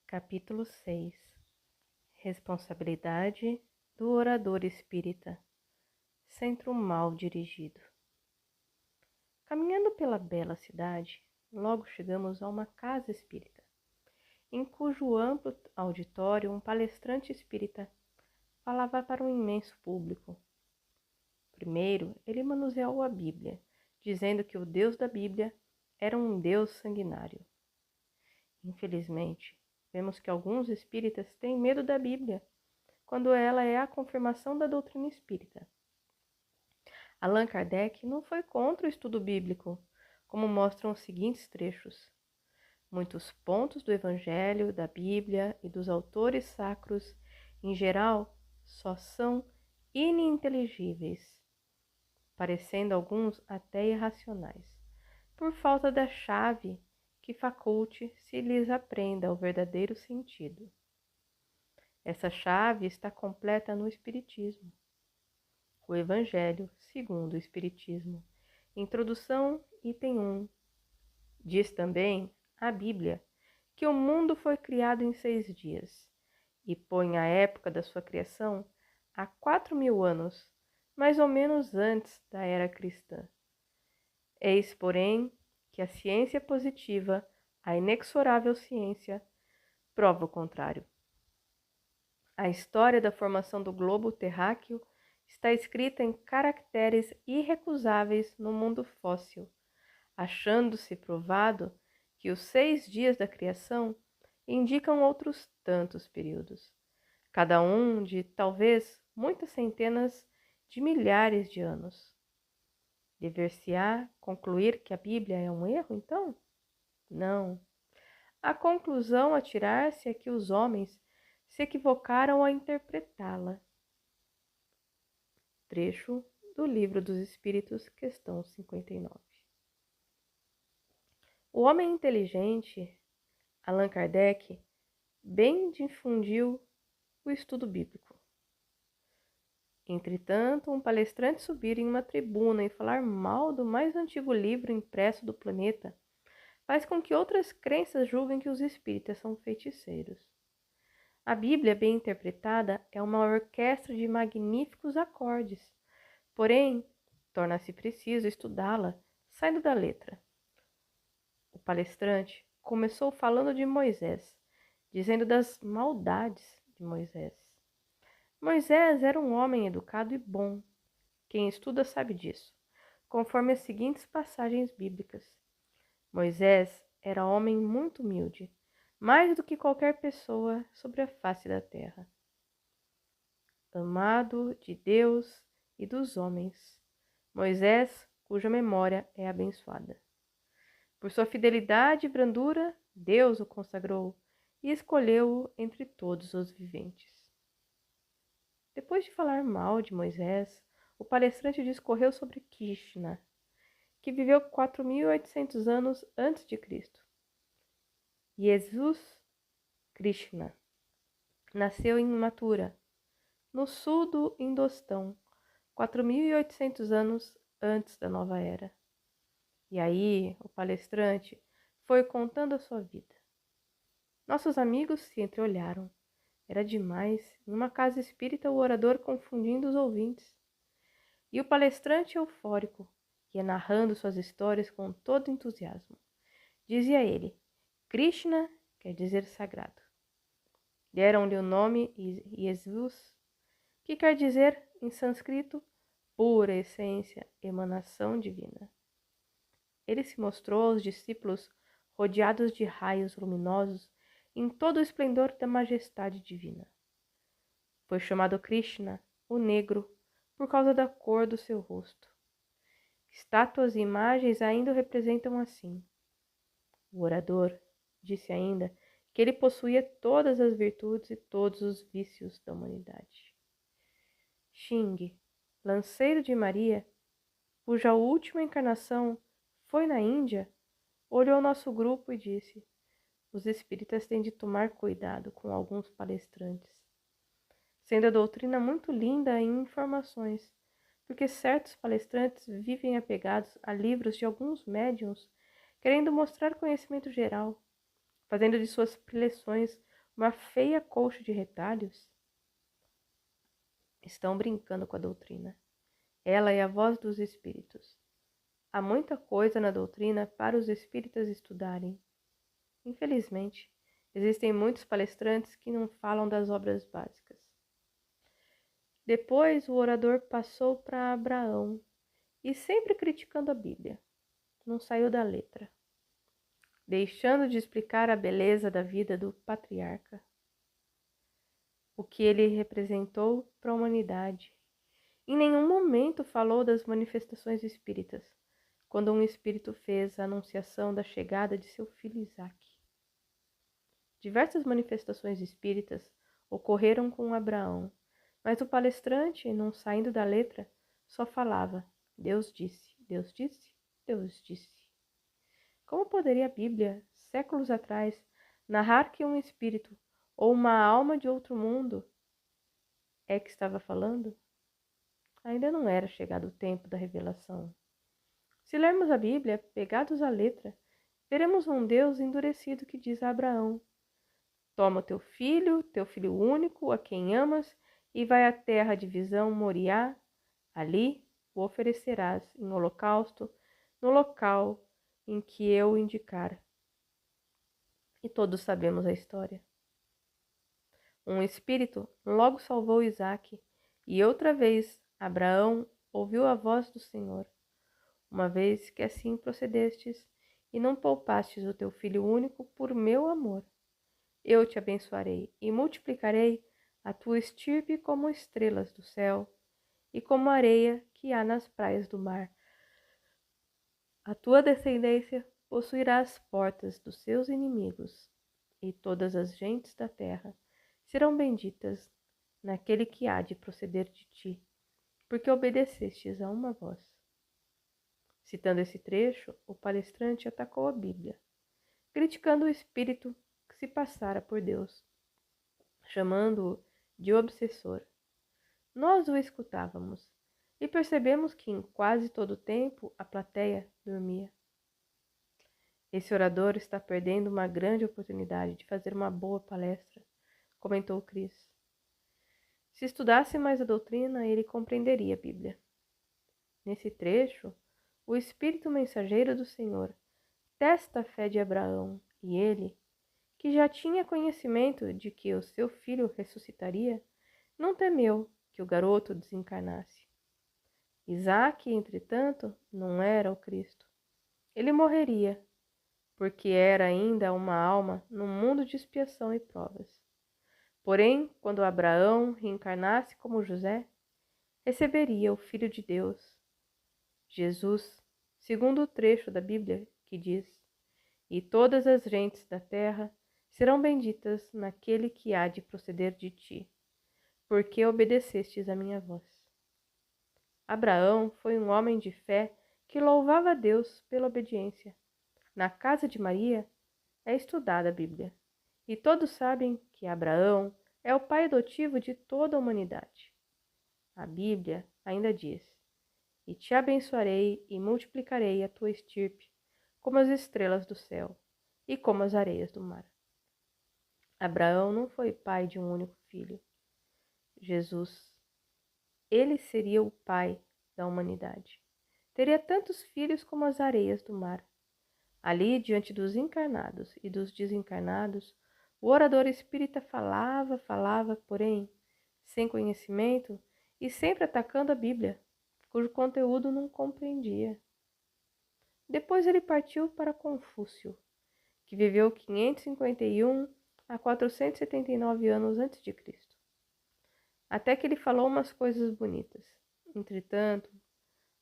Capítulo 6. Responsabilidade do orador espírita. Centro mal dirigido. Caminhando pela bela cidade, logo chegamos a uma casa espírita, em cujo amplo auditório um palestrante espírita falava para um imenso público. Primeiro, ele manuseou a Bíblia, dizendo que o Deus da Bíblia era um Deus sanguinário. Infelizmente, vemos que alguns espíritas têm medo da Bíblia, quando ela é a confirmação da doutrina espírita. Allan Kardec não foi contra o estudo bíblico, como mostram os seguintes trechos. Muitos pontos do Evangelho, da Bíblia e dos autores sacros, em geral, só são ininteligíveis, parecendo alguns até irracionais, por falta da chave que faculte se lhes aprenda o verdadeiro sentido. Essa chave está completa no Espiritismo. O Evangelho segundo o Espiritismo. Introdução, item 1. Diz também a Bíblia que o mundo foi criado em 6 dias e põe a época da sua criação há 4.000 anos, mais ou menos antes da era cristã. Eis, porém, que a ciência positiva, a inexorável ciência, prova o contrário. A história da formação do globo terráqueo está escrita em caracteres irrecusáveis no mundo fóssil, achando-se provado que os 6 dias da criação indicam outros tantos períodos, cada um de talvez muitas centenas de milhares de anos. Dever-se-á concluir que a Bíblia é um erro, então? Não. A conclusão a tirar-se é que os homens se equivocaram ao interpretá-la. Trecho do Livro dos Espíritos, questão 59. O homem inteligente, Allan Kardec, bem difundiu o estudo bíblico. Entretanto, um palestrante subir em uma tribuna e falar mal do mais antigo livro impresso do planeta faz com que outras crenças julguem que os espíritas são feiticeiros. A Bíblia, bem interpretada, é uma orquestra de magníficos acordes, porém, torna-se preciso estudá-la saindo da letra. O palestrante começou falando de Moisés, dizendo das maldades de Moisés. Moisés era um homem educado e bom. Quem estuda sabe disso, conforme as seguintes passagens bíblicas. Moisés era homem muito humilde, mais do que qualquer pessoa sobre a face da terra. Amado de Deus e dos homens, Moisés, cuja memória é abençoada. Por sua fidelidade e brandura, Deus o consagrou e escolheu-o entre todos os viventes. Depois de falar mal de Moisés, o palestrante discorreu sobre Krishna, que viveu 4.800 anos antes de Cristo. Jesus Krishna nasceu em Mathura, no sul do Indostão, 4.800 anos antes da nova era. E aí, o palestrante foi contando a sua vida. Nossos amigos se entreolharam. Era demais, em uma casa espírita o orador confundindo os ouvintes. E o palestrante eufórico ia narrando suas histórias com todo entusiasmo. Dizia ele, Krishna quer dizer sagrado. Deram-lhe o nome Jesus, que quer dizer, em sânscrito, pura essência, emanação divina. Ele se mostrou aos discípulos rodeados de raios luminosos em todo o esplendor da majestade divina. Foi chamado Krishna, o negro, por causa da cor do seu rosto. Estátuas e imagens ainda o representam assim. O orador disse ainda que ele possuía todas as virtudes e todos os vícios da humanidade. Xing, lanceiro de Maria, cuja última encarnação foi na Índia, olhou nosso grupo e disse: os espíritas têm de tomar cuidado com alguns palestrantes, sendo a doutrina muito linda em informações, porque certos palestrantes vivem apegados a livros de alguns médiuns, querendo mostrar conhecimento geral, fazendo de suas preleções uma feia colcha de retalhos? Estão brincando com a doutrina. Ela é a voz dos espíritos. Há muita coisa na doutrina para os espíritas estudarem. Infelizmente, existem muitos palestrantes que não falam das obras básicas. Depois o orador passou para Abraão, e sempre criticando a Bíblia. Não saiu da letra, deixando de explicar a beleza da vida do patriarca, o que ele representou para a humanidade. Em nenhum momento falou das manifestações espíritas, quando um espírito fez a anunciação da chegada de seu filho Isaque. Diversas manifestações espíritas ocorreram com Abraão, mas o palestrante, não saindo da letra, só falava: Deus disse, Deus disse, Deus disse. Como poderia a Bíblia, séculos atrás, narrar que um espírito ou uma alma de outro mundo é que estava falando? Ainda não era chegado o tempo da revelação. Se lermos a Bíblia, pegados à letra, veremos um Deus endurecido que diz a Abraão: toma teu filho único, a quem amas, e vai à terra de visão Moriá. Ali o oferecerás em holocausto no local em que eu indicar. E todos sabemos a história. Um espírito logo salvou Isaque, e outra vez Abraão ouviu a voz do Senhor. Uma vez que assim procedestes, e não poupastes o teu filho único por meu amor, eu te abençoarei e multiplicarei a tua estirpe como estrelas do céu e como a areia que há nas praias do mar. A tua descendência possuirá as portas dos seus inimigos, e todas as gentes da terra serão benditas naquele que há de proceder de ti, porque obedecestes a uma voz. Citando esse trecho, o palestrante atacou a Bíblia, criticando o espírito que se passara por Deus, chamando-o de obsessor. Nós o escutávamos e percebemos que em quase todo o tempo a plateia dormia. Esse orador está perdendo uma grande oportunidade de fazer uma boa palestra, comentou Chris. Se estudasse mais a doutrina, ele compreenderia a Bíblia. Nesse trecho, o Espírito mensageiro do Senhor testa a fé de Abraão e ele, que já tinha conhecimento de que o seu filho ressuscitaria, não temeu que o garoto desencarnasse. Isaque, entretanto, não era o Cristo. Ele morreria, porque era ainda uma alma no mundo de expiação e provas. Porém, quando Abraão reencarnasse como José, receberia o Filho de Deus, Jesus, segundo o trecho da Bíblia que diz: e todas as gentes da terra serão benditas naquele que há de proceder de ti, porque obedecestes a minha voz. Abraão foi um homem de fé que louvava a Deus pela obediência. Na casa de Maria é estudada a Bíblia, e todos sabem que Abraão é o pai adotivo de toda a humanidade. A Bíblia ainda diz: e te abençoarei e multiplicarei a tua estirpe como as estrelas do céu e como as areias do mar. Abraão não foi pai de um único filho. Jesus, ele seria o pai da humanidade. Teria tantos filhos como as areias do mar. Ali, diante dos encarnados e dos desencarnados, o orador espírita falava, porém, sem conhecimento e sempre atacando a Bíblia, cujo conteúdo não compreendia. Depois ele partiu para Confúcio, que viveu 551 a 479 anos antes de Cristo. Até que ele falou umas coisas bonitas. Entretanto,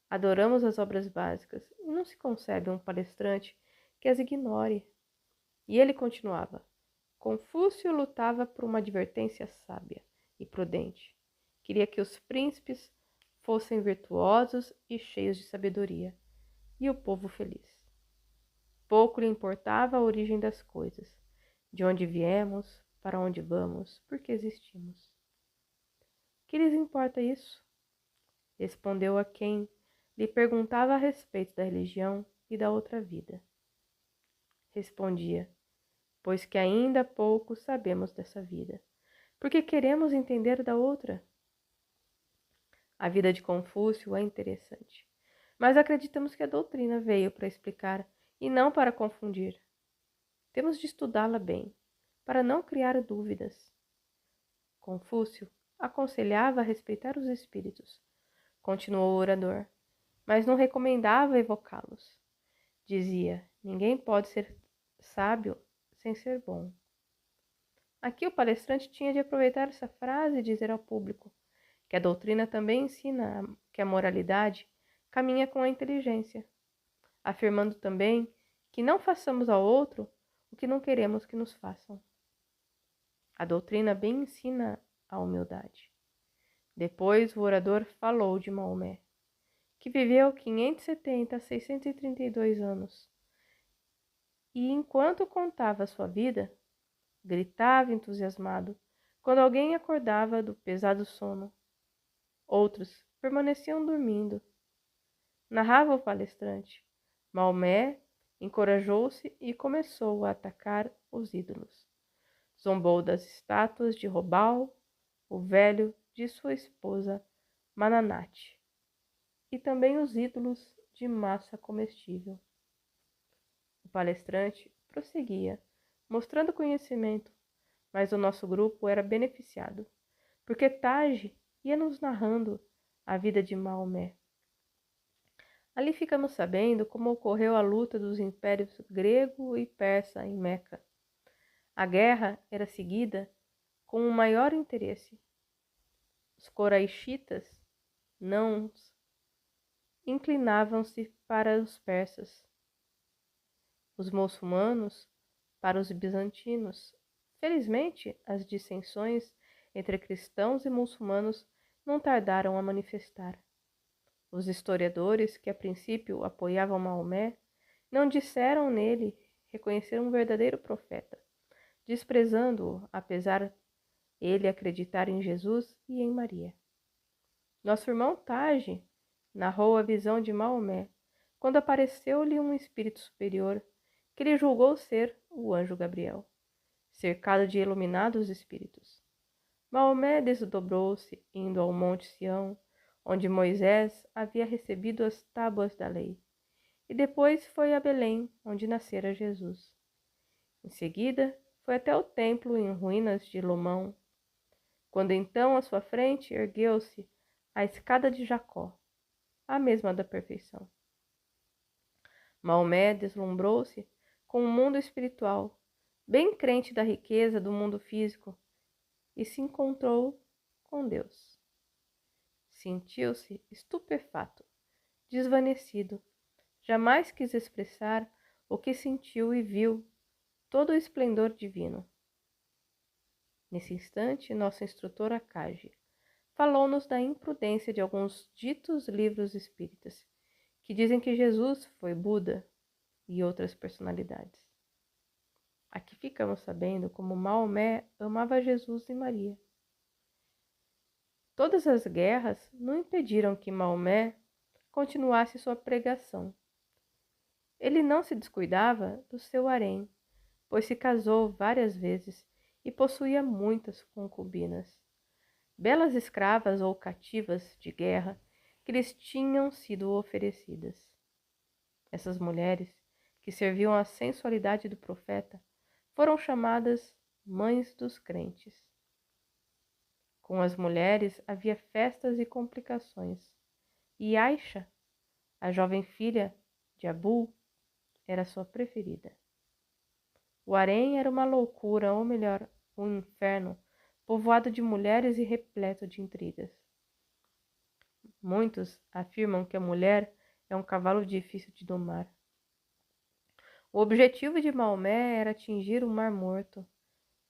adoramos as obras básicas e não se concebe um palestrante que as ignore. E ele continuava: Confúcio lutava por uma advertência sábia e prudente. Queria que os príncipes fossem virtuosos e cheios de sabedoria, e o povo feliz. Pouco lhe importava a origem das coisas, de onde viemos, para onde vamos, por que existimos. Que lhes importa isso? Respondeu a quem lhe perguntava a respeito da religião e da outra vida. Respondia: pois que ainda pouco sabemos dessa vida, porque queremos entender da outra. A vida de Confúcio é interessante, mas acreditamos que a doutrina veio para explicar e não para confundir. Temos de estudá-la bem, para não criar dúvidas. Confúcio aconselhava respeitar os espíritos, continuou o orador, mas não recomendava evocá-los. Dizia: ninguém pode ser sábio sem ser bom. Aqui o palestrante tinha de aproveitar essa frase e dizer ao público que a doutrina também ensina que a moralidade caminha com a inteligência, afirmando também que não façamos ao outro o que não queremos que nos façam. A doutrina bem ensina a humildade. Depois o orador falou de Maomé, que viveu 570 a 632 anos, e enquanto contava sua vida, gritava entusiasmado quando alguém acordava do pesado sono. Outros permaneciam dormindo. Narrava o palestrante. Maomé encorajou-se e começou a atacar os ídolos. Zombou das estátuas de Robal, o velho de sua esposa Mananate, e também os ídolos de massa comestível. O palestrante prosseguia, mostrando conhecimento, mas o nosso grupo era beneficiado, porque Taj ia nos narrando a vida de Maomé. Ali ficamos sabendo como ocorreu a luta dos impérios grego e persa em Meca. A guerra era seguida com o maior interesse. Os coraixitas não inclinavam-se para os persas, os muçulmanos para os bizantinos. Felizmente, as dissensões entre cristãos e muçulmanos não tardaram a manifestar. Os historiadores, que a princípio apoiavam Maomé, não disseram nele reconhecer um verdadeiro profeta, desprezando-o, apesar ele acreditar em Jesus e em Maria. Nosso irmão Taj narrou a visão de Maomé, quando apareceu-lhe um espírito superior, que ele julgou ser o anjo Gabriel, cercado de iluminados espíritos. Maomé desdobrou-se, indo ao Monte Sião, onde Moisés havia recebido as tábuas da lei, e depois foi a Belém, onde nascera Jesus. Em seguida, foi até o templo em ruínas de Lomão, quando então à sua frente ergueu-se a escada de Jacó, a mesma da perfeição. Maomé deslumbrou-se com o mundo espiritual, bem crente da riqueza do mundo físico, e se encontrou com Deus. Sentiu-se estupefato, desvanecido. Jamais quis expressar o que sentiu e viu, todo o esplendor divino. Nesse instante, nosso instrutor Akagi falou-nos da imprudência de alguns ditos livros espíritas, que dizem que Jesus foi Buda e outras personalidades. Aqui ficamos sabendo como Maomé amava Jesus e Maria. Todas as guerras não impediram que Maomé continuasse sua pregação. Ele não se descuidava do seu harém, pois se casou várias vezes e possuía muitas concubinas, belas escravas ou cativas de guerra que lhes tinham sido oferecidas. Essas mulheres, que serviam à sensualidade do profeta, foram chamadas mães dos crentes. Com as mulheres havia festas e complicações, e Aisha, a jovem filha de Abu, era sua preferida. O harém era uma loucura, ou melhor, um inferno, povoado de mulheres e repleto de intrigas. Muitos afirmam que a mulher é um cavalo difícil de domar. O objetivo de Maomé era atingir o Mar Morto,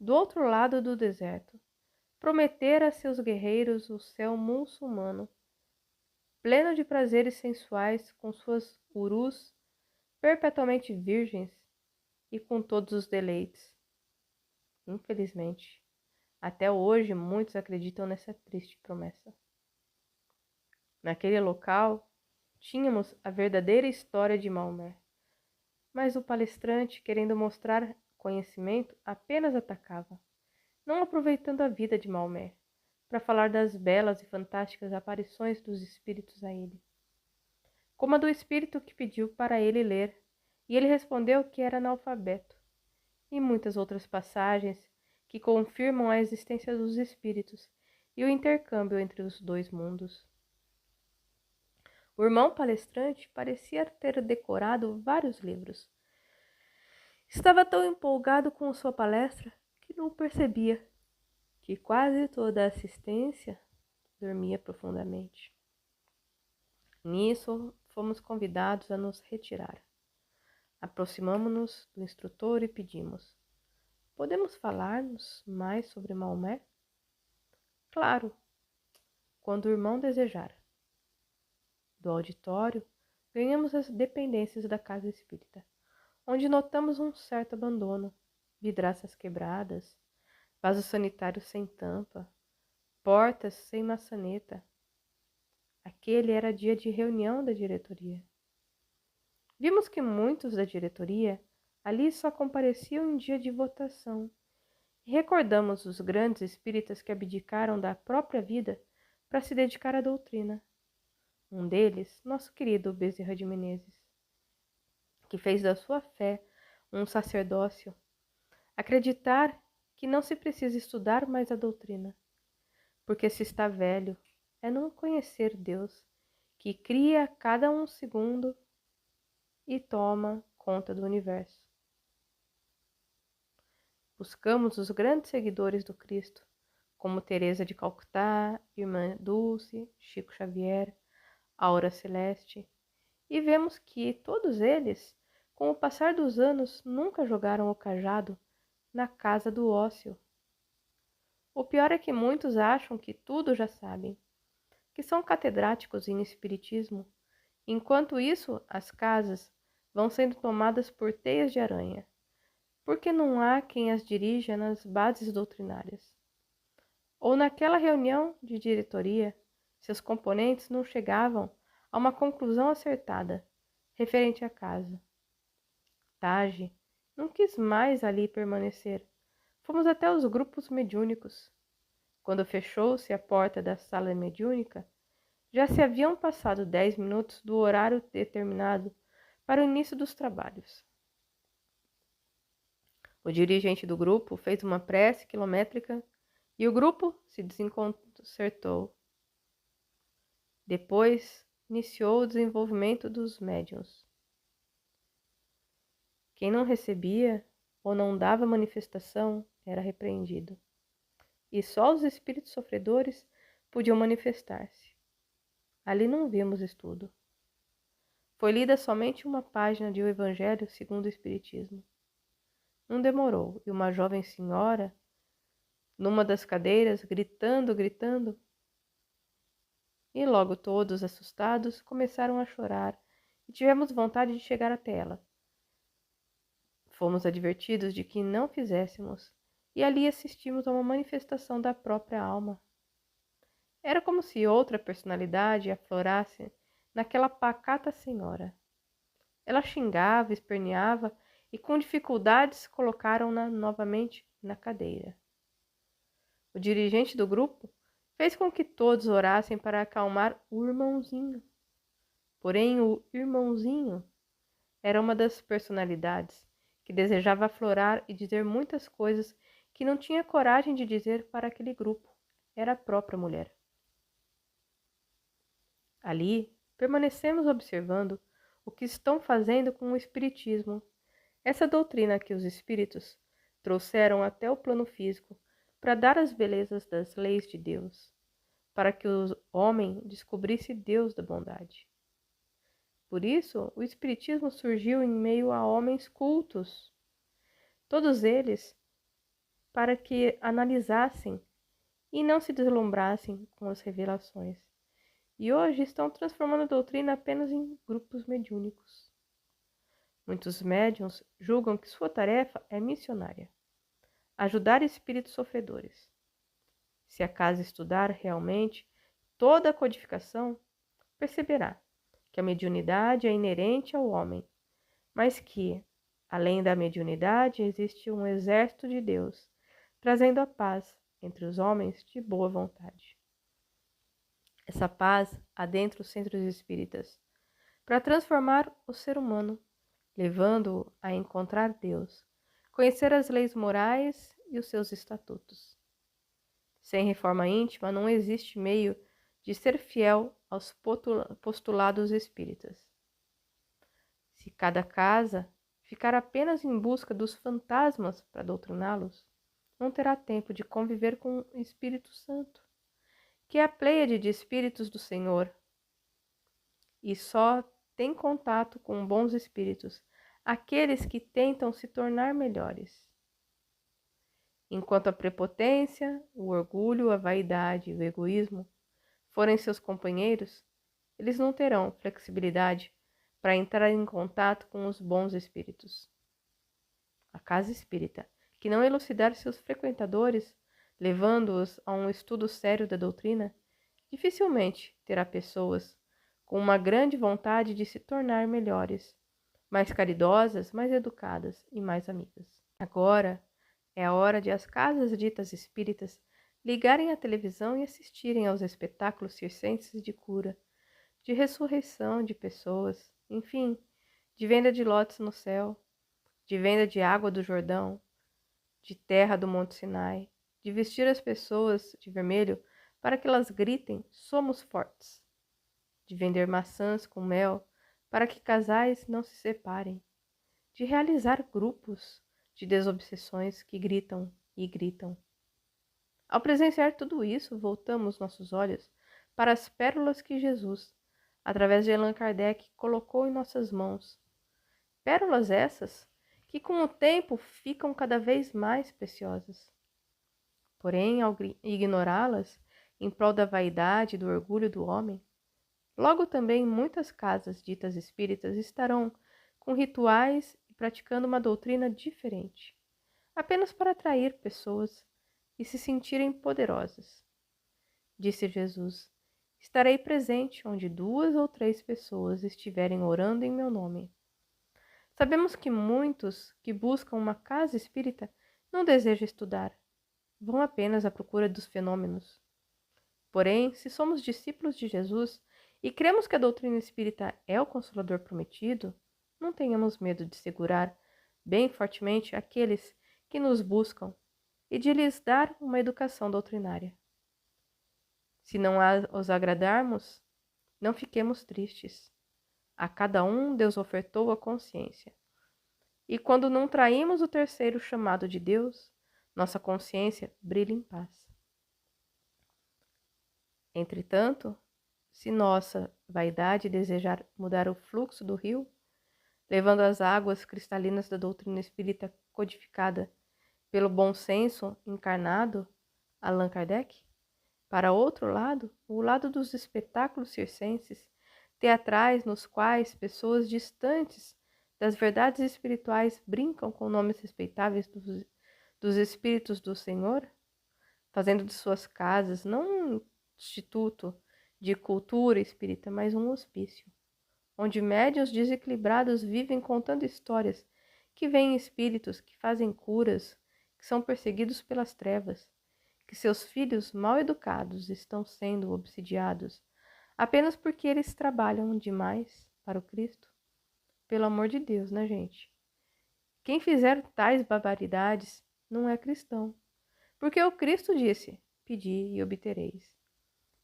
do outro lado do deserto, prometer a seus guerreiros o céu muçulmano, pleno de prazeres sensuais, com suas urus perpetuamente virgens e com todos os deleites. Infelizmente, até hoje muitos acreditam nessa triste promessa. Naquele local, tínhamos a verdadeira história de Maomé, mas o palestrante, querendo mostrar conhecimento apenas atacava, não aproveitando a vida de Maomé, para falar das belas e fantásticas aparições dos espíritos a ele. Como a do espírito que pediu para ele ler, e ele respondeu que era analfabeto, e muitas outras passagens que confirmam a existência dos espíritos e o intercâmbio entre os dois mundos. O irmão palestrante parecia ter decorado vários livros. Estava tão empolgado com sua palestra que não percebia que quase toda a assistência dormia profundamente. Nisso, fomos convidados a nos retirar. Aproximamo-nos do instrutor e pedimos: podemos falar-nos mais sobre Maomé? Claro, quando o irmão desejar. Do auditório, ganhamos as dependências da casa espírita, onde notamos um certo abandono, vidraças quebradas, vasos sanitários sem tampa, portas sem maçaneta. Aquele era dia de reunião da diretoria. Vimos que muitos da diretoria ali só compareciam em dia de votação, e recordamos os grandes espíritas que abdicaram da própria vida para se dedicar à doutrina. Um deles, nosso querido Bezerra de Menezes, que fez da sua fé um sacerdócio, acreditar que não se precisa estudar mais a doutrina, porque se está velho, é não conhecer Deus, que cria cada um segundo e toma conta do universo. Buscamos os grandes seguidores do Cristo, como Teresa de Calcutá, Irmã Dulce, Chico Xavier, Aura Celeste, e vemos que todos eles, com o passar dos anos, nunca jogaram o cajado na casa do ócio. O pior é que muitos acham que tudo já sabem, que são catedráticos em espiritismo. Enquanto isso, as casas vão sendo tomadas por teias de aranha, porque não há quem as dirija nas bases doutrinárias. Ou naquela reunião de diretoria, seus componentes não chegavam a uma conclusão acertada referente à casa. Tage não quis mais ali permanecer. Fomos até os grupos mediúnicos. Quando fechou-se a porta da sala mediúnica, já se haviam passado 10 minutos do horário determinado para o início dos trabalhos. O dirigente do grupo fez uma prece quilométrica e o grupo se desconcertou. Depois, iniciou o desenvolvimento dos médiuns. Quem não recebia ou não dava manifestação era repreendido, e só os espíritos sofredores podiam manifestar-se. Ali não vimos estudo. Foi lida somente uma página de O Evangelho segundo o Espiritismo. Não demorou, e uma jovem senhora, numa das cadeiras, gritando, e logo todos, assustados, começaram a chorar, e tivemos vontade de chegar até ela. Fomos advertidos de que não fizéssemos, e ali assistimos a uma manifestação da própria alma. Era como se outra personalidade aflorasse naquela pacata senhora. Ela xingava, esperneava e com dificuldades colocaram-na novamente na cadeira. O dirigente do grupo fez com que todos orassem para acalmar o irmãozinho. Porém, o irmãozinho era uma das personalidades que desejava aflorar e dizer muitas coisas que não tinha coragem de dizer para aquele grupo. Era a própria mulher. Ali, permanecemos observando o que estão fazendo com o espiritismo, essa doutrina que os espíritos trouxeram até o plano físico para dar as belezas das leis de Deus, para que o homem descobrisse Deus da bondade. Por isso, o espiritismo surgiu em meio a homens cultos, todos eles para que analisassem e não se deslumbrassem com as revelações. E hoje estão transformando a doutrina apenas em grupos mediúnicos. Muitos médiuns julgam que sua tarefa é missionária, ajudar espíritos sofredores. Se a casa estudar realmente toda a codificação, perceberá que a mediunidade é inerente ao homem, mas que Além da mediunidade, existe um exército de Deus, trazendo a paz entre os homens de boa vontade. Essa paz adentra os centros espíritas, para transformar o ser humano, levando-o a encontrar Deus, conhecer as leis morais e os seus estatutos. Sem reforma íntima, não existe meio de ser fiel aos postulados espíritas. Se cada casa ficar apenas em busca dos fantasmas para doutriná-los, não terá tempo de conviver com o Espírito Santo, que é a pleiade de espíritos do Senhor, e só tem contato com bons espíritos aqueles que tentam se tornar melhores. Enquanto a prepotência, o orgulho, a vaidade e o egoísmo forem seus companheiros, eles não terão flexibilidade para entrar em contato com os bons espíritos. A casa espírita, que não elucidar seus frequentadores, levando-os a um estudo sério da doutrina, dificilmente terá pessoas com uma grande vontade de se tornar melhores, mais caridosas, mais educadas e mais amigas. Agora é a hora de as casas ditas espíritas ligarem a televisão e assistirem aos espetáculos circenses de cura, de ressurreição de pessoas, enfim, de venda de lotes no céu, de venda de água do Jordão, de terra do Monte Sinai, de vestir as pessoas de vermelho para que elas gritem: somos fortes, de vender maçãs com mel para que casais não se separem, de realizar grupos de desobsessões que gritam e gritam. Ao presenciar tudo isso, voltamos nossos olhos para as pérolas que Jesus, através de Allan Kardec, colocou em nossas mãos. Pérolas essas que com o tempo ficam cada vez mais preciosas. Porém, ao ignorá-las em prol da vaidade e do orgulho do homem, logo também muitas casas ditas espíritas estarão com rituais e praticando uma doutrina diferente, apenas para atrair pessoas e se sentirem poderosas. Disse Jesus: estarei presente onde 2 ou 3 pessoas estiverem orando em meu nome. Sabemos que muitos que buscam uma casa espírita não desejam estudar, vão apenas à procura dos fenômenos. Porém, se somos discípulos de Jesus e cremos que a doutrina espírita é o Consolador prometido, não tenhamos medo de segurar bem fortemente aqueles que nos buscam e de lhes dar uma educação doutrinária. Se não os agradarmos, não fiquemos tristes. A cada um Deus ofertou a consciência. E quando não traímos o terceiro chamado de Deus, nossa consciência brilha em paz. Entretanto, se nossa vaidade desejar mudar o fluxo do rio, levando as águas cristalinas da doutrina espírita codificada pelo bom senso encarnado, Allan Kardec, para outro lado, o lado dos espetáculos circenses, teatrais nos quais pessoas distantes das verdades espirituais brincam com nomes respeitáveis dos espíritos do Senhor, fazendo de suas casas não um instituto de cultura espírita, mas um hospício, onde médiuns desequilibrados vivem contando histórias que veem espíritos, que fazem curas, que são perseguidos pelas trevas, que seus filhos mal educados estão sendo obsidiados apenas porque eles trabalham demais para o Cristo. Pelo amor de Deus, né, gente? Quem fizer tais barbaridades não é cristão, porque o Cristo disse: pedi e obtereis.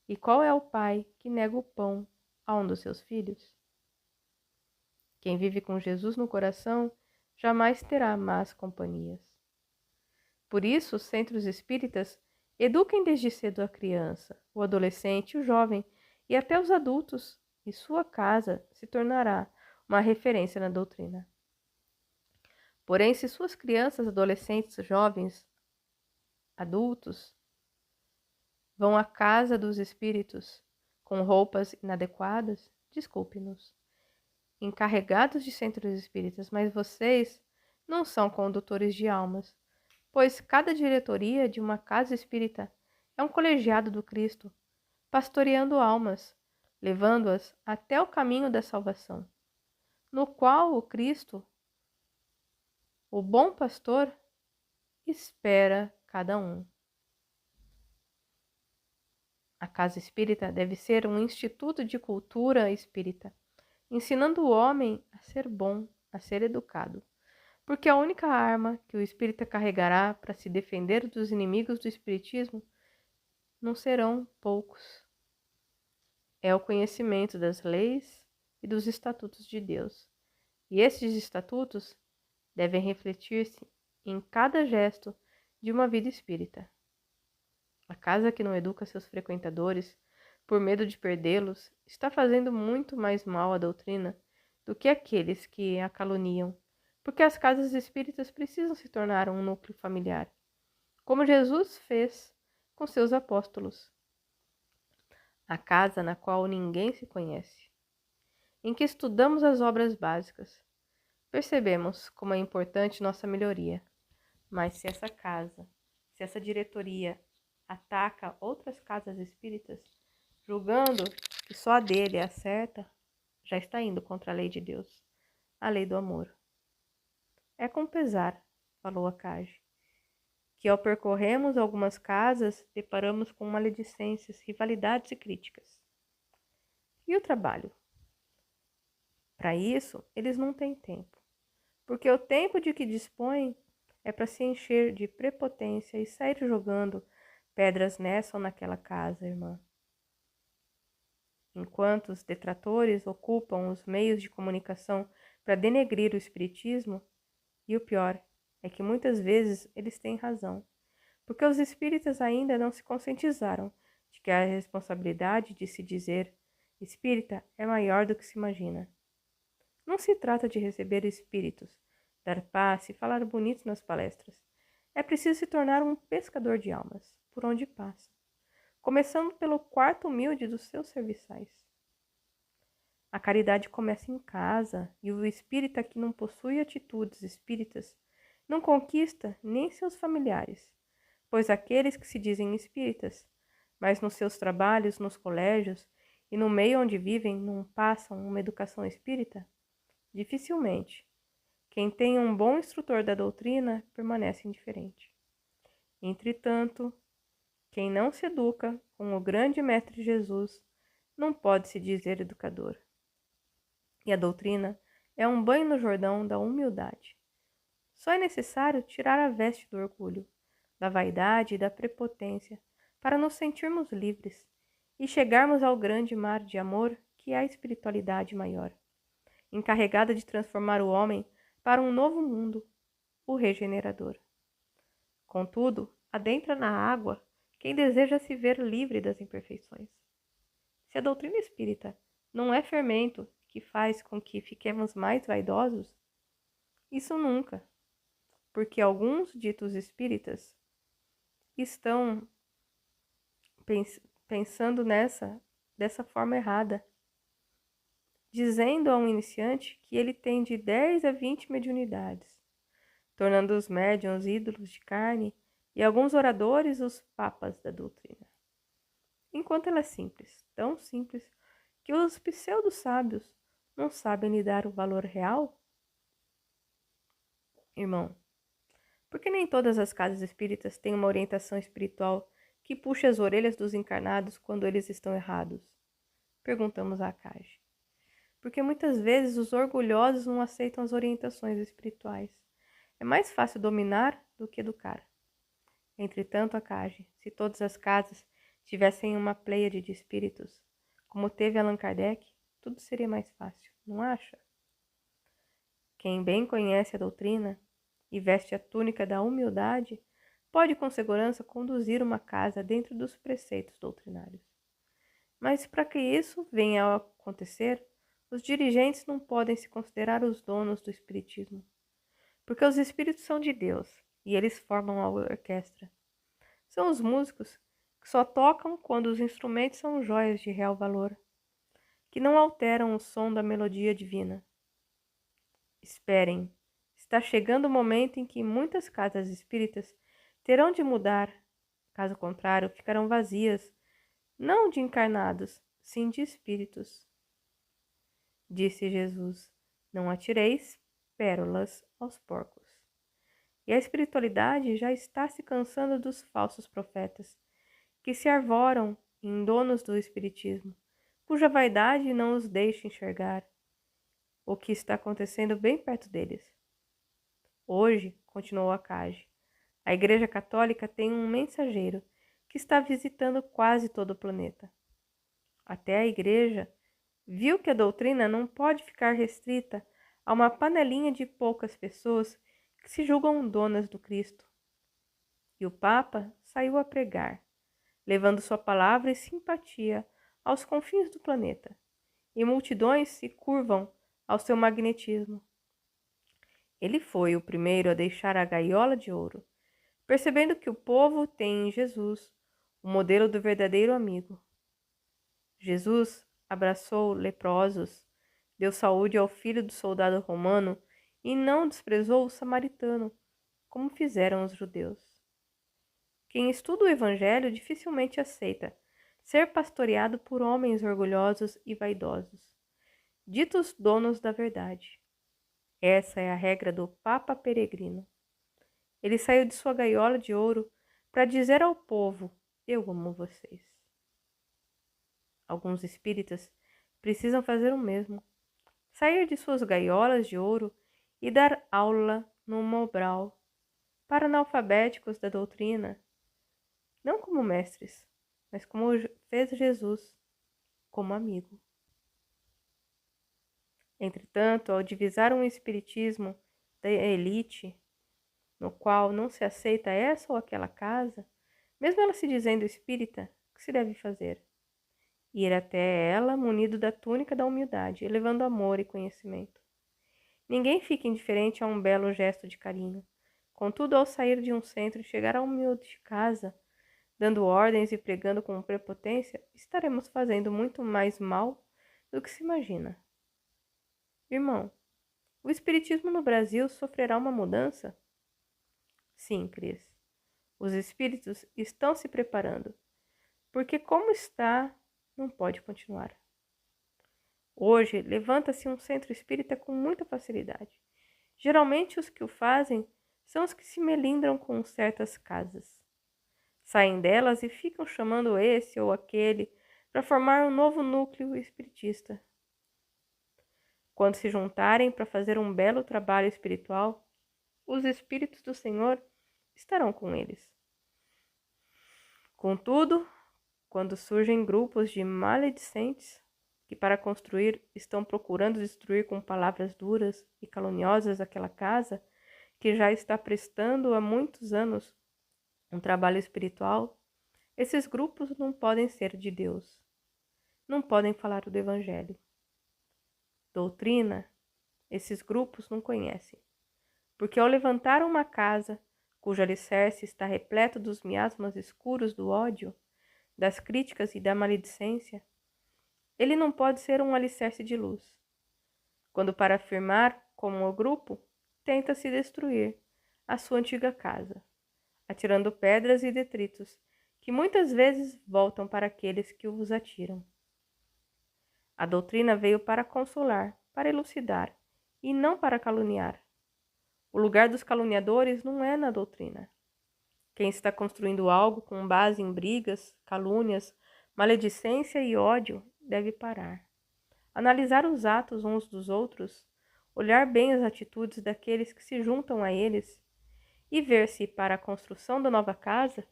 E qual é o pai que nega o pão a um dos seus filhos? Quem vive com Jesus no coração jamais terá más companhias. Por isso, os centros espíritas eduquem desde cedo a criança, o adolescente, o jovem e até os adultos, e sua casa se tornará uma referência na doutrina. Porém, se suas crianças, adolescentes, jovens, adultos vão à casa dos espíritos com roupas inadequadas, desculpe-nos, encarregados de centros espíritas, mas vocês não são condutores de almas, pois cada diretoria de uma casa espírita é um colegiado do Cristo, pastoreando almas, levando-as até o caminho da salvação, no qual o Cristo O bom pastor espera cada um. A casa espírita deve ser um instituto de cultura espírita, ensinando o homem a ser bom, a ser educado, porque a única arma que o espírita carregará para se defender dos inimigos do espiritismo não serão poucos. É o conhecimento das leis e dos estatutos de Deus. E esses estatutos devem refletir-se em cada gesto de uma vida espírita. A casa que não educa seus frequentadores, por medo de perdê-los, está fazendo muito mais mal à doutrina do que aqueles que a caluniam, porque as casas espíritas precisam se tornar um núcleo familiar, como Jesus fez com seus apóstolos. A casa na qual ninguém se conhece, em que estudamos as obras básicas. Percebemos como é importante nossa melhoria, mas se essa casa, se essa diretoria ataca outras casas espíritas, julgando que só a dele é a certa, já está indo contra a lei de Deus, a lei do amor. É com pesar, falou a Cage, que ao percorrermos algumas casas, deparamos com maledicências, rivalidades e críticas. E o trabalho? Para isso, eles não têm tempo, porque o tempo de que dispõem é para se encher de prepotência e sair jogando pedras nessa ou naquela casa, irmã. Enquanto os detratores ocupam os meios de comunicação para denegrir o espiritismo, e o pior é que muitas vezes eles têm razão, porque os espíritas ainda não se conscientizaram de que a responsabilidade de se dizer espírita é maior do que se imagina. Não se trata de receber espíritos, dar passe e falar bonito nas palestras. É preciso se tornar um pescador de almas, por onde passa, começando pelo quarto humilde dos seus serviçais. A caridade começa em casa, e o espírita que não possui atitudes espíritas não conquista nem seus familiares, pois aqueles que se dizem espíritas, mas nos seus trabalhos, nos colégios e no meio onde vivem não passam uma educação espírita, dificilmente. Quem tem um bom instrutor da doutrina permanece indiferente. Entretanto, quem não se educa com o grande mestre Jesus não pode se dizer educador. E a doutrina é um banho no Jordão da humildade. Só é necessário tirar a veste do orgulho, da vaidade e da prepotência para nos sentirmos livres e chegarmos ao grande mar de amor que é a espiritualidade maior, encarregada de transformar o homem para um novo mundo, o regenerador. Contudo, adentra na água quem deseja se ver livre das imperfeições. Se a doutrina espírita não é fermento que faz com que fiquemos mais vaidosos, isso nunca, porque alguns ditos espíritas estão pensando dessa forma errada, dizendo a um iniciante que ele tem de 10 a 20 mediunidades, tornando os médiuns ídolos de carne e alguns oradores os papas da doutrina. Enquanto ela é simples, tão simples, que os pseudo-sábios não sabem lhe dar o valor real? Irmão, por que nem todas as casas espíritas têm uma orientação espiritual que puxa as orelhas dos encarnados quando eles estão errados? Perguntamos a Cage. Porque muitas vezes os orgulhosos não aceitam as orientações espirituais. É mais fácil dominar do que educar. Entretanto, Akage, se todas as casas tivessem uma pleiade de espíritos, como teve Allan Kardec, tudo seria mais fácil, não acha? Quem bem conhece a doutrina e veste a túnica da humildade, pode com segurança conduzir uma casa dentro dos preceitos doutrinários. Mas para que isso venha a acontecer, os dirigentes não podem se considerar os donos do espiritismo, porque os espíritos são de Deus e eles formam a orquestra. São os músicos que só tocam quando os instrumentos são joias de real valor, que não alteram o som da melodia divina. Esperem, está chegando o momento em que muitas casas espíritas terão de mudar, caso contrário, ficarão vazias, não de encarnados, sim de espíritos. Disse Jesus: não atireis pérolas aos porcos. E a espiritualidade já está se cansando dos falsos profetas, que se arvoram em donos do espiritismo, cuja vaidade não os deixa enxergar o que está acontecendo bem perto deles. Hoje, continuou Akage, a Igreja Católica tem um mensageiro que está visitando quase todo o planeta. Até a Igreja viu que a doutrina não pode ficar restrita a uma panelinha de poucas pessoas que se julgam donas do Cristo. E o Papa saiu a pregar, levando sua palavra e simpatia aos confins do planeta, e multidões se curvam ao seu magnetismo. Ele foi o primeiro a deixar a gaiola de ouro, percebendo que o povo tem em Jesus o modelo do verdadeiro amigo. Jesus abraçou leprosos, deu saúde ao filho do soldado romano e não desprezou o samaritano, como fizeram os judeus. Quem estuda o Evangelho dificilmente aceita ser pastoreado por homens orgulhosos e vaidosos, ditos donos da verdade. Essa é a regra do Papa Peregrino. Ele saiu de sua gaiola de ouro para dizer ao povo: eu amo vocês. Alguns espíritas precisam fazer o mesmo, sair de suas gaiolas de ouro e dar aula no Mobral para analfabéticos da doutrina, não como mestres, mas como fez Jesus, como amigo. Entretanto, ao divisar um espiritismo da elite, no qual não se aceita essa ou aquela casa, mesmo ela se dizendo espírita, o que se deve fazer? Ir até ela munido da túnica da humildade, elevando amor e conhecimento. Ninguém fica indiferente a um belo gesto de carinho. Contudo, ao sair de um centro e chegar a uma humilde casa, dando ordens e pregando com prepotência, estaremos fazendo muito mais mal do que se imagina. Irmão, o espiritismo no Brasil sofrerá uma mudança? Sim, Cris. Os espíritos estão se preparando, porque como está, não pode continuar. Hoje, levanta-se um centro espírita com muita facilidade. Geralmente, os que o fazem são os que se melindram com certas casas. Saem delas e ficam chamando esse ou aquele para formar um novo núcleo espiritista. Quando se juntarem para fazer um belo trabalho espiritual, os espíritos do Senhor estarão com eles. Contudo, quando surgem grupos de maledicentes que para construir estão procurando destruir com palavras duras e caluniosas aquela casa que já está prestando há muitos anos um trabalho espiritual, esses grupos não podem ser de Deus, não podem falar do Evangelho. Doutrina, esses grupos não conhecem, porque ao levantar uma casa cujo alicerce está repleto dos miasmas escuros do ódio, das críticas e da maledicência, ele não pode ser um alicerce de luz. Quando para afirmar como o grupo, tenta se destruir a sua antiga casa, atirando pedras e detritos, que muitas vezes voltam para aqueles que os atiram. A doutrina veio para consolar, para elucidar, e não para caluniar. O lugar dos caluniadores não é na doutrina. Quem está construindo algo com base em brigas, calúnias, maledicência e ódio deve parar. Analisar os atos uns dos outros, olhar bem as atitudes daqueles que se juntam a eles e ver se, para a construção da nova casa,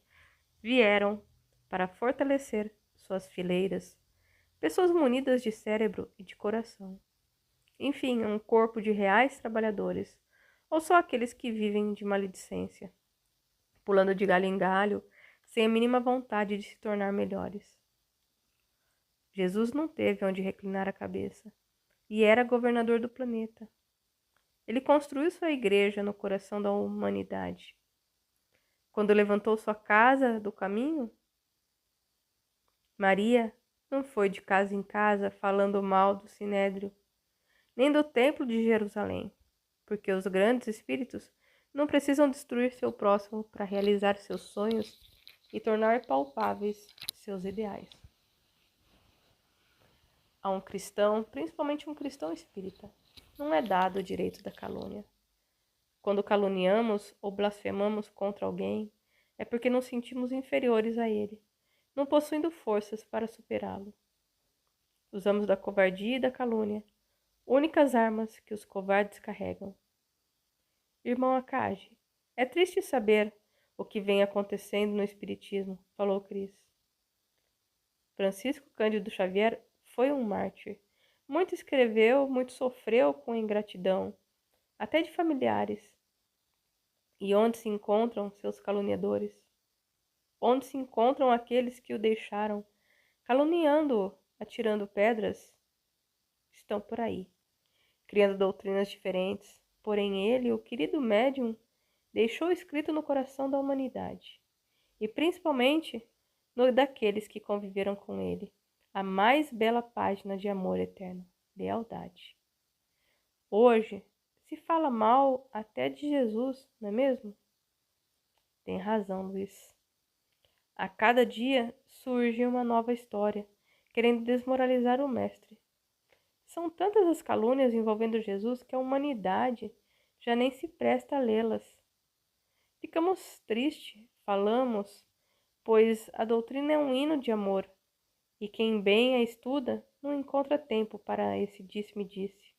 vieram para fortalecer suas fileiras, pessoas munidas de cérebro e de coração. Enfim, um corpo de reais trabalhadores, ou só aqueles que vivem de maledicência, pulando de galho em galho, sem a mínima vontade de se tornar melhores. Jesus não teve onde reclinar a cabeça, e era governador do planeta. Ele construiu sua igreja no coração da humanidade. Quando levantou sua casa do caminho, Maria não foi de casa em casa falando mal do Sinédrio, nem do templo de Jerusalém, porque os grandes espíritos não precisam destruir seu próximo para realizar seus sonhos e tornar palpáveis seus ideais. A um cristão, principalmente um cristão espírita, não é dado o direito da calúnia. Quando caluniamos ou blasfemamos contra alguém, é porque nos sentimos inferiores a ele, não possuindo forças para superá-lo. Usamos da covardia e da calúnia, únicas armas que os covardes carregam. Irmão Akage, é triste saber o que vem acontecendo no Espiritismo, falou Cris. Francisco Cândido Xavier foi um mártir. Muito escreveu, muito sofreu com ingratidão, até de familiares. E onde se encontram seus caluniadores? Onde se encontram aqueles que o deixaram, caluniando-o, atirando pedras? Estão por aí, criando doutrinas diferentes. Porém ele, o querido médium, deixou escrito no coração da humanidade, e principalmente no daqueles que conviveram com ele, a mais bela página de amor eterno, lealdade. Hoje se fala mal até de Jesus, não é mesmo? Tem razão, Luiz. A cada dia surge uma nova história, querendo desmoralizar o mestre. São tantas as calúnias envolvendo Jesus que a humanidade já nem se presta a lê-las. Ficamos tristes, falamos, pois a doutrina é um hino de amor, e quem bem a estuda não encontra tempo para esse disse-me-disse.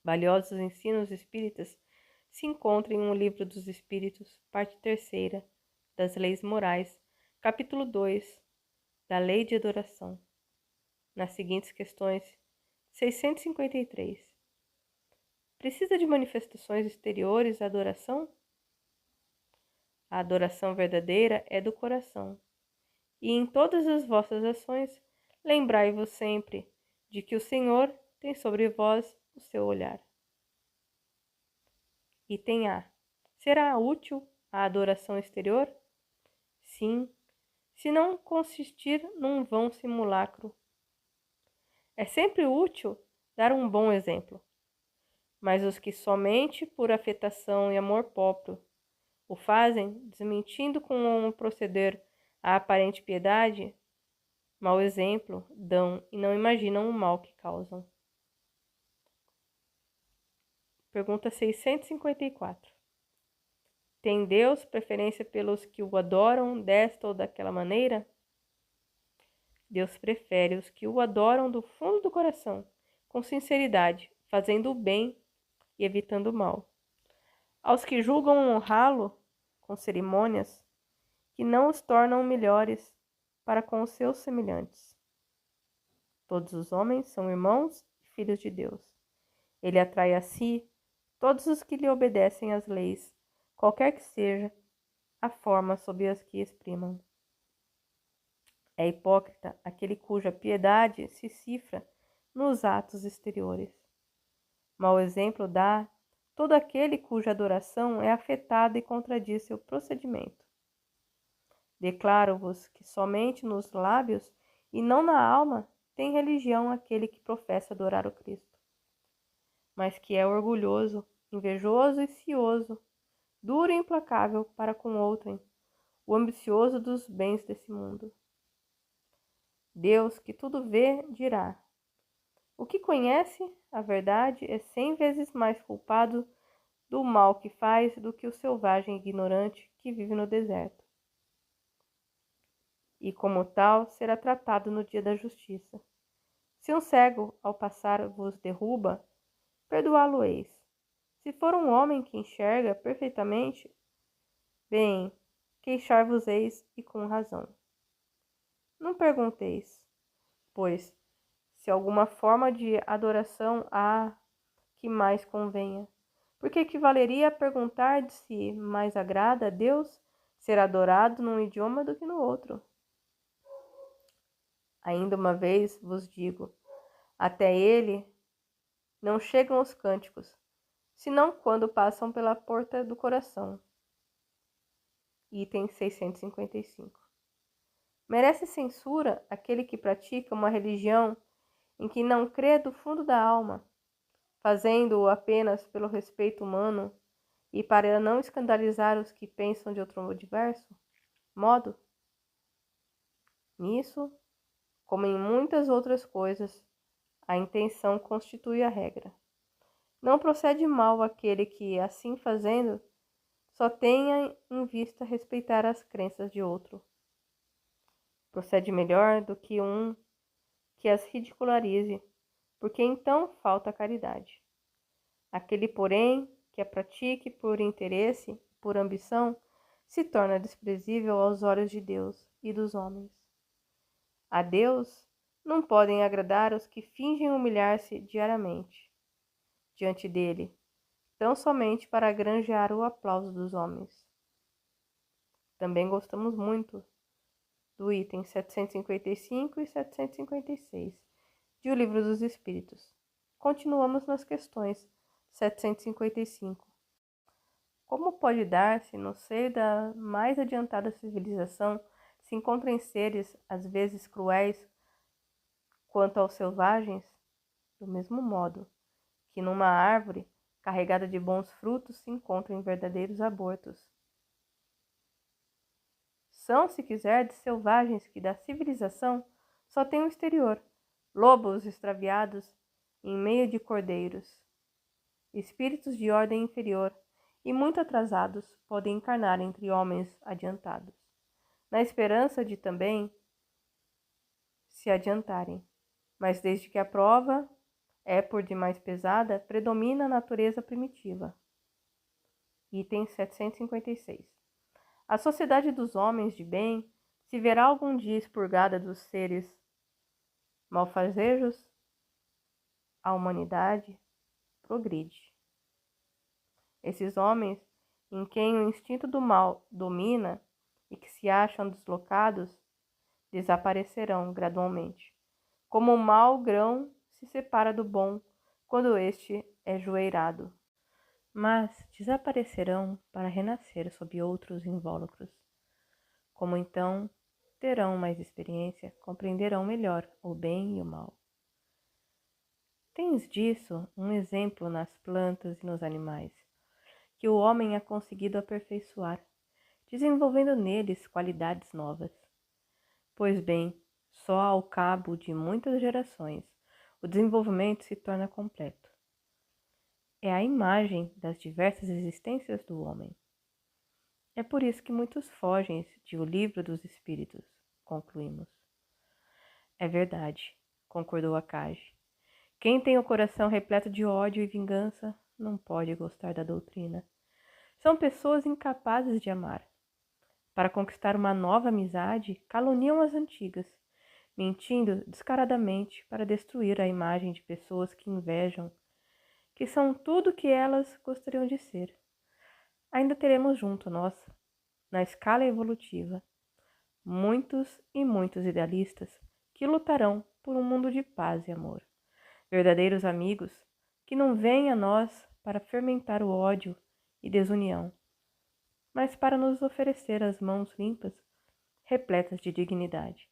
Valiosos ensinos espíritas se encontram em um livro dos Espíritos, parte 3ª, das Leis Morais, capítulo 2, da Lei de Adoração, nas seguintes questões 653. Precisa de manifestações exteriores a adoração? A adoração verdadeira é do coração. E em todas as vossas ações, lembrai-vos sempre de que o Senhor tem sobre vós o seu olhar. Item A. Será útil a adoração exterior? Sim, se não consistir num vão simulacro. É sempre útil dar um bom exemplo, mas os que somente por afetação e amor próprio o fazem, desmentindo com o proceder a aparente piedade, mau exemplo dão e não imaginam o mal que causam. Pergunta 654. Tem Deus preferência pelos que o adoram desta ou daquela maneira? Deus prefere os que o adoram do fundo do coração, com sinceridade, fazendo o bem e evitando o mal. Aos que julgam honrá-lo com cerimônias, que não os tornam melhores para com os seus semelhantes. Todos os homens são irmãos e filhos de Deus. Ele atrai a si todos os que lhe obedecem às leis, qualquer que seja a forma sob as que exprimam. É hipócrita aquele cuja piedade se cifra nos atos exteriores. Mau exemplo dá todo aquele cuja adoração é afetada e contradiz seu procedimento. Declaro-vos que somente nos lábios e não na alma tem religião aquele que professa adorar o Cristo, mas que é orgulhoso, invejoso e cioso, duro e implacável para com outrem, o ambicioso dos bens desse mundo. Deus, que tudo vê, dirá: o que conhece a verdade é 100 vezes mais culpado do mal que faz do que o selvagem ignorante que vive no deserto. E como tal será tratado no dia da justiça. Se um cego ao passar vos derruba, perdoá-lo-eis. Se for um homem que enxerga perfeitamente, bem, queixar-vos-eis e com razão. Não pergunteis, pois, se alguma forma de adoração há que mais convenha, porque equivaleria a perguntar de se mais agrada a Deus ser adorado num idioma do que no outro. Ainda uma vez vos digo, até ele não chegam os cânticos, senão quando passam pela porta do coração. Item 655. Merece censura aquele que pratica uma religião em que não crê do fundo da alma, fazendo-o apenas pelo respeito humano e para não escandalizar os que pensam de outro diverso modo? Nisso, como em muitas outras coisas, a intenção constitui a regra. Não procede mal aquele que, assim fazendo, só tenha em vista respeitar as crenças de outro. Procede melhor do que um que as ridicularize, porque então falta caridade. Aquele, porém, que a pratique por interesse, por ambição, se torna desprezível aos olhos de Deus e dos homens. A Deus não podem agradar os que fingem humilhar-se diariamente diante dele, tão somente para granjear o aplauso dos homens. Também gostamos muito do item 755 e 756 de O Livro dos Espíritos. Continuamos nas questões 755. Como pode dar-se no seio da mais adiantada civilização se encontrem seres, às vezes cruéis, quanto aos selvagens? Do mesmo modo que numa árvore carregada de bons frutos se encontram verdadeiros abortos. São, se quiserdes, selvagens que da civilização só têm o exterior, lobos extraviados em meio de cordeiros. Espíritos de ordem inferior e muito atrasados podem encarnar entre homens adiantados, na esperança de também se adiantarem. Mas desde que a prova é por demais pesada, predomina a natureza primitiva. Item 756. A sociedade dos homens de bem se verá algum dia expurgada dos seres malfazejos? A humanidade progride. Esses homens, em quem o instinto do mal domina e que se acham deslocados, desaparecerão gradualmente, como o mau grão se separa do bom quando este é joeirado. Mas desaparecerão para renascer sob outros invólucros. Como então terão mais experiência, compreenderão melhor o bem e o mal. Tens disso um exemplo nas plantas e nos animais, que o homem ha conseguido aperfeiçoar, desenvolvendo neles qualidades novas. Pois bem, só ao cabo de muitas gerações o desenvolvimento se torna completo. É a imagem das diversas existências do homem. É por isso que muitos fogem de O Livro dos Espíritos, concluímos. É verdade, concordou Akage. Quem tem o coração repleto de ódio e vingança não pode gostar da doutrina. São pessoas incapazes de amar. Para conquistar uma nova amizade, caluniam as antigas, mentindo descaradamente para destruir a imagem de pessoas que invejam, que são tudo o que elas gostariam de ser. Ainda teremos junto a nós, na escala evolutiva, muitos e muitos idealistas que lutarão por um mundo de paz e amor. Verdadeiros amigos que não vêm a nós para fermentar o ódio e desunião, mas para nos oferecer as mãos limpas, repletas de dignidade.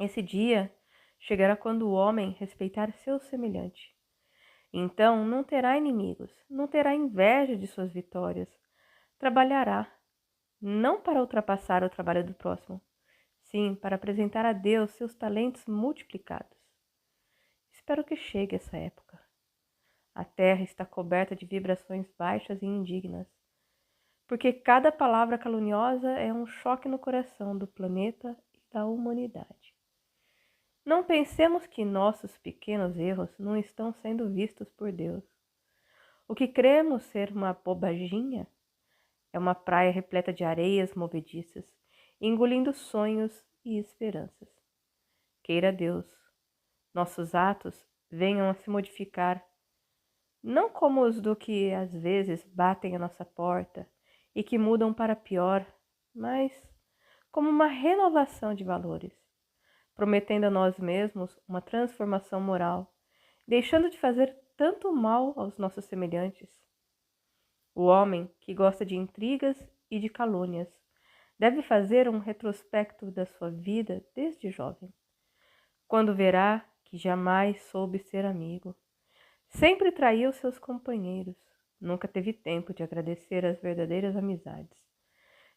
Esse dia chegará quando o homem respeitar seu semelhante. Então não terá inimigos, não terá inveja de suas vitórias. Trabalhará, não para ultrapassar o trabalho do próximo, sim para apresentar a Deus seus talentos multiplicados. Espero que chegue essa época. A terra está coberta de vibrações baixas e indignas, porque cada palavra caluniosa é um choque no coração do planeta e da humanidade. Não pensemos que nossos pequenos erros não estão sendo vistos por Deus. O que cremos ser uma bobaginha é uma praia repleta de areias movediças, engolindo sonhos e esperanças. Queira Deus, nossos atos venham a se modificar, não como os do que às vezes batem à nossa porta e que mudam para pior, mas como uma renovação de valores, prometendo a nós mesmos uma transformação moral, deixando de fazer tanto mal aos nossos semelhantes. O homem que gosta de intrigas e de calúnias deve fazer um retrospecto da sua vida desde jovem, quando verá que jamais soube ser amigo. Sempre traiu seus companheiros, nunca teve tempo de agradecer as verdadeiras amizades.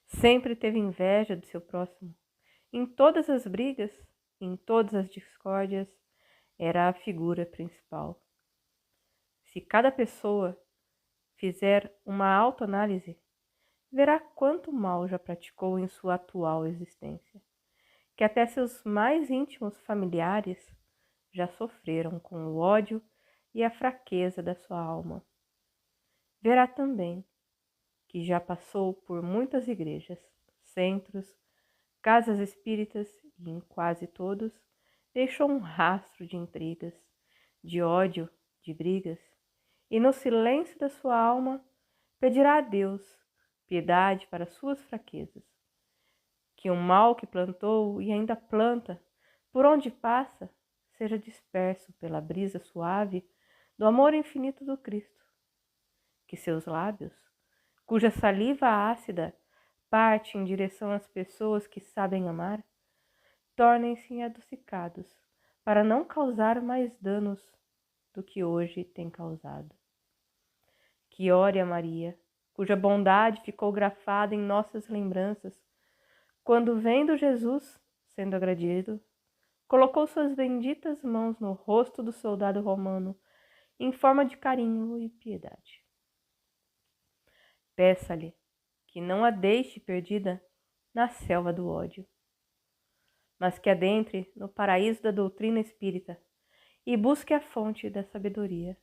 Sempre teve inveja do seu próximo. Em todas as brigas, em todas as discórdias, era a figura principal. Se cada pessoa fizer uma autoanálise, verá quanto mal já praticou em sua atual existência, que até seus mais íntimos familiares já sofreram com o ódio e a fraqueza da sua alma. Verá também que já passou por muitas igrejas, centros, casas espíritas e em quase todos deixou um rastro de intrigas, de ódio, de brigas, e no silêncio da sua alma pedirá a Deus piedade para suas fraquezas, que o mal que plantou e ainda planta, por onde passa, seja disperso pela brisa suave do amor infinito do Cristo, que seus lábios, cuja saliva ácida parte em direção às pessoas que sabem amar, tornem-se adocicados para não causar mais danos do que hoje tem causado. Que ore a Maria, cuja bondade ficou grafada em nossas lembranças, quando vendo Jesus sendo agredido, colocou suas benditas mãos no rosto do soldado romano em forma de carinho e piedade. Peça-lhe que não a deixe perdida na selva do ódio, mas que adentre no paraíso da doutrina espírita e busque a fonte da sabedoria,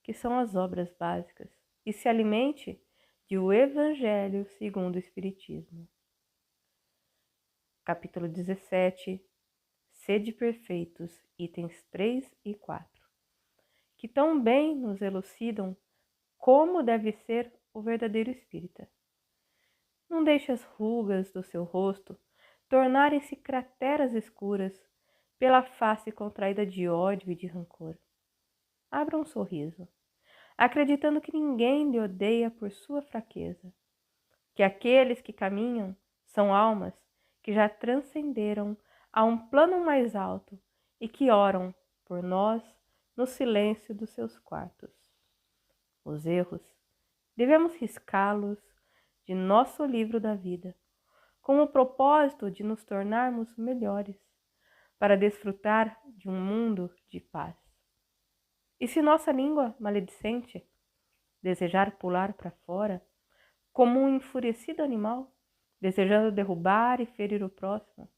que são as obras básicas, e se alimente de O Evangelho segundo o Espiritismo. Capítulo 17. Sede perfeitos, itens 3 e 4, que tão bem nos elucidam como deve ser o verdadeiro espírita. Não deixe as rugas do seu rosto tornarem-se crateras escuras pela face contraída de ódio e de rancor. Abra um sorriso, acreditando que ninguém lhe odeia por sua fraqueza, que aqueles que caminham são almas que já transcenderam a um plano mais alto e que oram por nós no silêncio dos seus quartos. Os erros, devemos riscá-los de nosso livro da vida, com o propósito de nos tornarmos melhores, para desfrutar de um mundo de paz. E se nossa língua maledicente desejar pular para fora, como um enfurecido animal, desejando derrubar e ferir o próximo,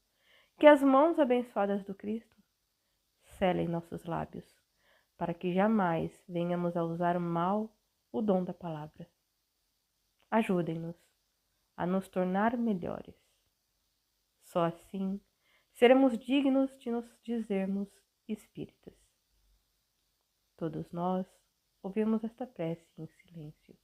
que as mãos abençoadas do Cristo selem nossos lábios, para que jamais venhamos a usar mal o dom da palavra. Ajudem-nos a nos tornar melhores. Só assim seremos dignos de nos dizermos espíritas. Todos nós ouvimos esta prece em silêncio.